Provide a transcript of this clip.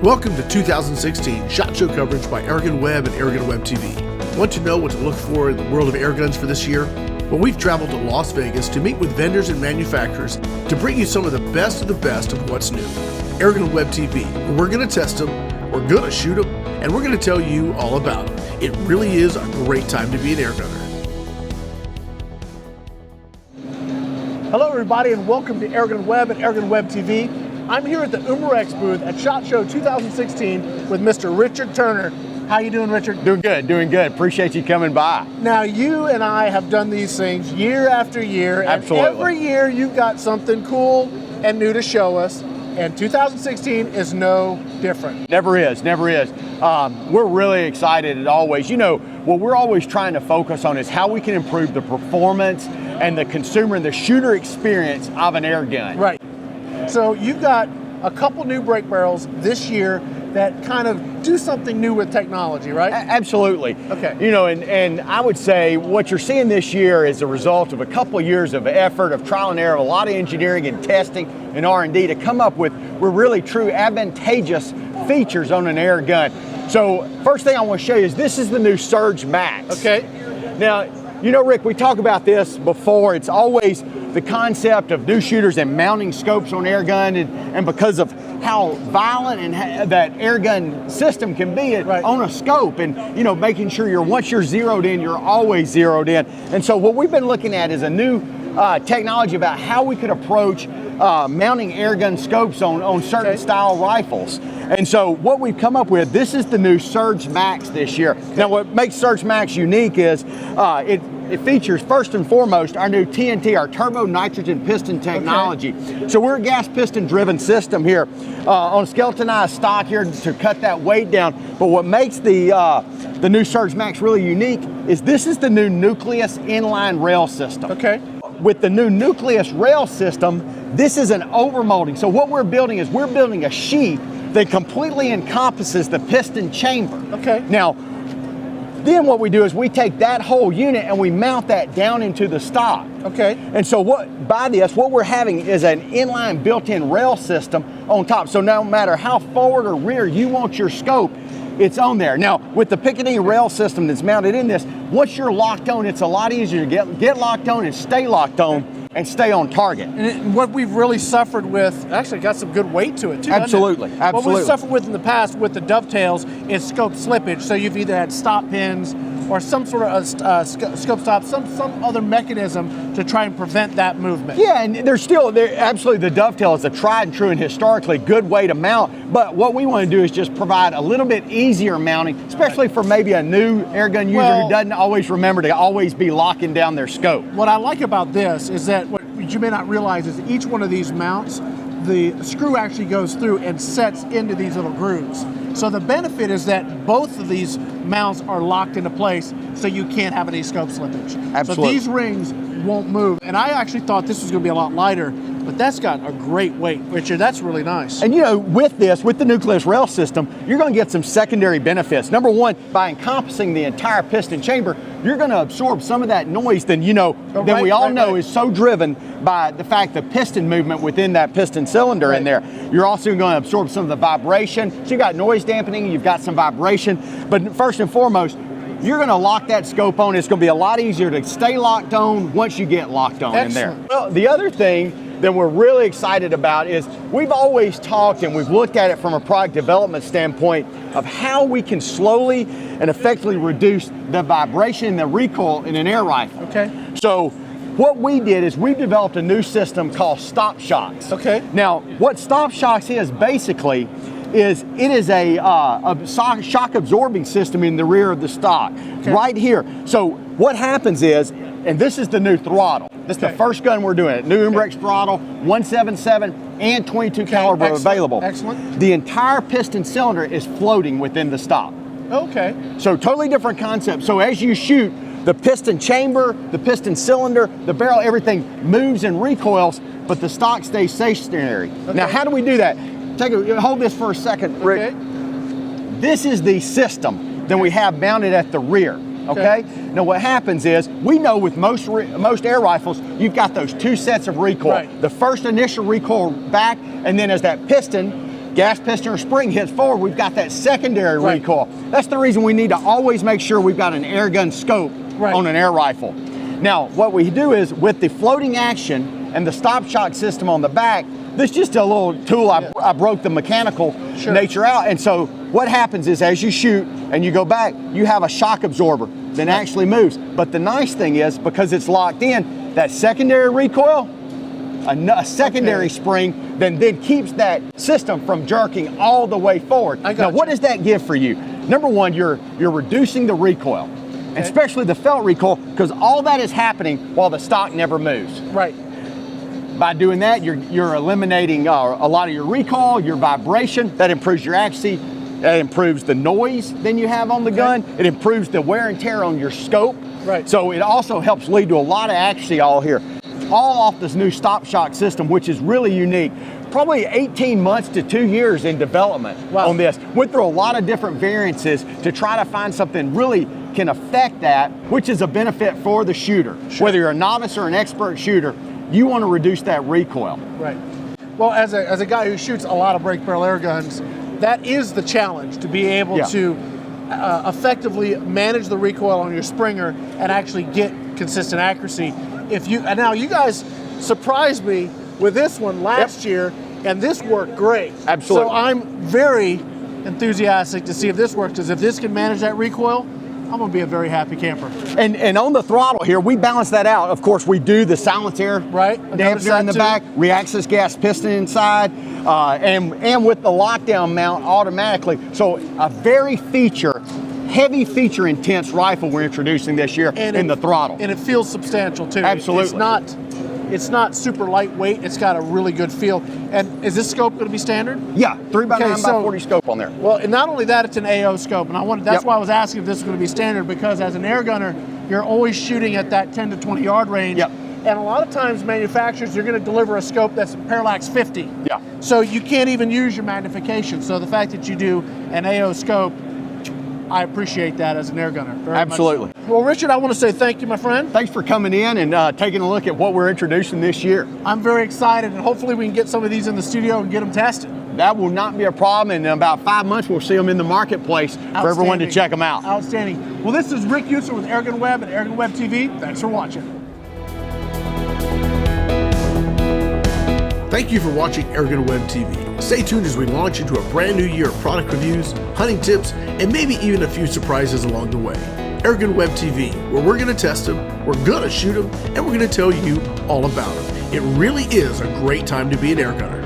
Welcome to 2016 SHOT Show coverage by AirgunWeb and AirgunWebTV. Want to know what to look for in the world of air guns for this year? Well, we've traveled to Las Vegas to meet with vendors and manufacturers to bring you some of the best of what's new. AirgunWebTV, where we're going to test them, we're going to shoot them, and we're going to tell you all about them. It really is a great time to be an air gunner. Hello everybody and welcome to AirgunWeb and AirgunWebTV. I'm here at the Umarex booth at SHOT Show 2016 with Mr. Richard Turner. How you doing, Richard? Doing good. Appreciate you coming by. Now, you and I have done these things year after year. Absolutely. And every year you've got something cool and new to show us. And 2016 is no different. Never is. We're really excited as always. You know, what we're always trying to focus on is how we can improve the performance and the consumer and the shooter experience of an air gun. Right. So you've got a couple new brake barrels this year that kind of do something new with technology, right? Absolutely. Okay. You know, and I would say what you're seeing this year is a result of a couple of years of effort, of trial and error, a lot of engineering and testing and R&D to come up with really true advantageous features on an air gun. So first thing I want to show you is this is the new Surge Max. Okay. Now, you know, Rick, we talked about this before. It's always the concept of new shooters and mounting scopes on air gun, and because of how violent and that air gun system can be on a scope, and you know, making sure once you're zeroed in, you're always zeroed in. And so what we've been looking at is a new technology about how we could approach mounting air gun scopes on certain style rifles. And so what we've come up with, this is the new Surge Max this year. Now what makes Surge Max unique is it features first and foremost our new TNT, our turbo nitrogen piston technology. So we're a gas piston driven system here on skeletonized stock here to cut that weight down. But what makes the new Surge Max really unique is this is the new Nucleus inline rail system. Okay. With the new Nucleus Rail System, this is an overmolding. So what we're building is we're building a sheath that completely encompasses the piston chamber. Okay. Now, then what we do is we take that whole unit and we mount that down into the stock. Okay. And so what we're having is an inline built-in rail system on top. So no matter how forward or rear you want your scope, it's on there. Now, with the Picatinny rail system that's mounted in this, once you're locked on, it's a lot easier to get locked on and stay locked on and stay on target. And what we've really suffered with, actually got some good weight to it too. Absolutely. What we've suffered with in the past with the dovetails is scope slippage. So you've either had stop pins or some sort of scope stop, some other mechanism to try and prevent that movement. Yeah, and absolutely the dovetail is a tried and true and historically good way to mount, but what we want to do is just provide a little bit easier mounting, especially for maybe a new air gun user who doesn't always remember to always be locking down their scope. What I like about this is that what you may not realize is each one of these mounts, the screw actually goes through and sets into these little grooves. So the benefit is that both of these mounts are locked into place so you can't have any scope slippage. Absolutely. So these rings won't move. And I actually thought this was going to be a lot lighter, but that's got a great weight, Richard. That's really nice. And you know, with the Nucleus Rail System, you're going to get some secondary benefits. Number one, by encompassing the entire piston chamber, you're going to absorb some of that noise that we all know is so driven by the fact the piston movement within that piston cylinder in there. You're also going to absorb some of the vibration. So you got noise dampening, you've got some vibration, but first and foremost, you're going to lock that scope on. It's going to be a lot easier to stay locked on once you get locked on in there. Well, the other thing that we're really excited about is we've always talked and we've looked at it from a product development standpoint of how we can slowly and effectively reduce the vibration and the recoil in an air rifle. Okay. So what we did is we developed a new system called StopShox. Okay. Now, what StopShox is basically is it is a shock absorbing system in the rear of the stock, right here. So what happens is, and this is the new throttle. This is the first gun we're doing. New Umarex Throttle, 177 and 22 caliber available. Excellent. The entire piston cylinder is floating within the stock. Okay. So totally different concept. So as you shoot, the piston chamber, the piston cylinder, the barrel, everything moves and recoils, but the stock stays stationary. Okay. Now, how do we do that? Hold this for a second, Rick. Okay. This is the system that we have mounted at the rear. Okay? Now what happens is, we know with most air rifles, you've got those two sets of recoil. Right. The first initial recoil back, and then as that piston gas piston or spring hits forward, we've got that secondary recoil. That's the reason we need to always make sure we've got an air gun scope on an air rifle. Now, what we do is with the floating action and the StopShox system on the back, this is just a little tool. I broke the mechanical nature out. And so what happens is as you shoot and you go back, you have a shock absorber that actually moves. But the nice thing is, because it's locked in, that secondary recoil, a secondary spring, then keeps that system from jerking all the way forward. Now, what does that give for you? Number one, you're reducing the recoil, especially the felt recoil, because all that is happening while the stock never moves. Right. By doing that, you're eliminating a lot of your recoil, your vibration. That improves your accuracy. That improves the noise then you have on the gun. It improves the wear and tear on your scope. Right. So it also helps lead to a lot of accuracy all here. All off this new StopShox system, which is really unique. Probably 18 months to 2 years in development on this. Went through a lot of different variances to try to find something really can affect that, which is a benefit for the shooter. Whether you're a novice or an expert shooter, you want to reduce that recoil. Right. Well, as a guy who shoots a lot of break barrel air guns, that is the challenge, to be able to effectively manage the recoil on your Springer and actually get consistent accuracy. And now you guys surprised me with this one last year, and this worked great. Absolutely. So I'm very enthusiastic to see if this works, because if this can manage that recoil, I'm gonna be a very happy camper. And on the throttle here, we balance that out. Of course, we do the silent air dampener in the back, reactless gas piston inside, and with the lockdown mount automatically. So a very heavy feature intense rifle we're introducing this year in the throttle. And it feels substantial too. Absolutely. It's not super lightweight. It's got a really good feel. And is this scope going to be standard? Yeah, 3x9x40 scope on there. Well, and not only that, it's an AO scope. And that's why I was asking if this is going to be standard, because as an air gunner, you're always shooting at that 10 to 20 yard range. And a lot of times manufacturers, you're going to deliver a scope that's parallax 50. So you can't even use your magnification. So the fact that you do an AO scope, I appreciate that as an air gunner. Absolutely. Well, Richard, I want to say thank you, my friend. Thanks for coming in and taking a look at what we're introducing this year. I'm very excited, and hopefully we can get some of these in the studio and get them tested. That will not be a problem. In about 5 months, we'll see them in the marketplace for everyone to check them out. Outstanding. Well, this is Rick User with AirgunWeb and AirgunWebTV. Thanks for watching. Thank you for watching AirgunWebTV. Stay tuned as we launch into a brand new year of product reviews, hunting tips, and maybe even a few surprises along the way. AirgunWebTV, where we're going to test them, we're going to shoot them, and we're going to tell you all about them. It really is a great time to be an air gunner.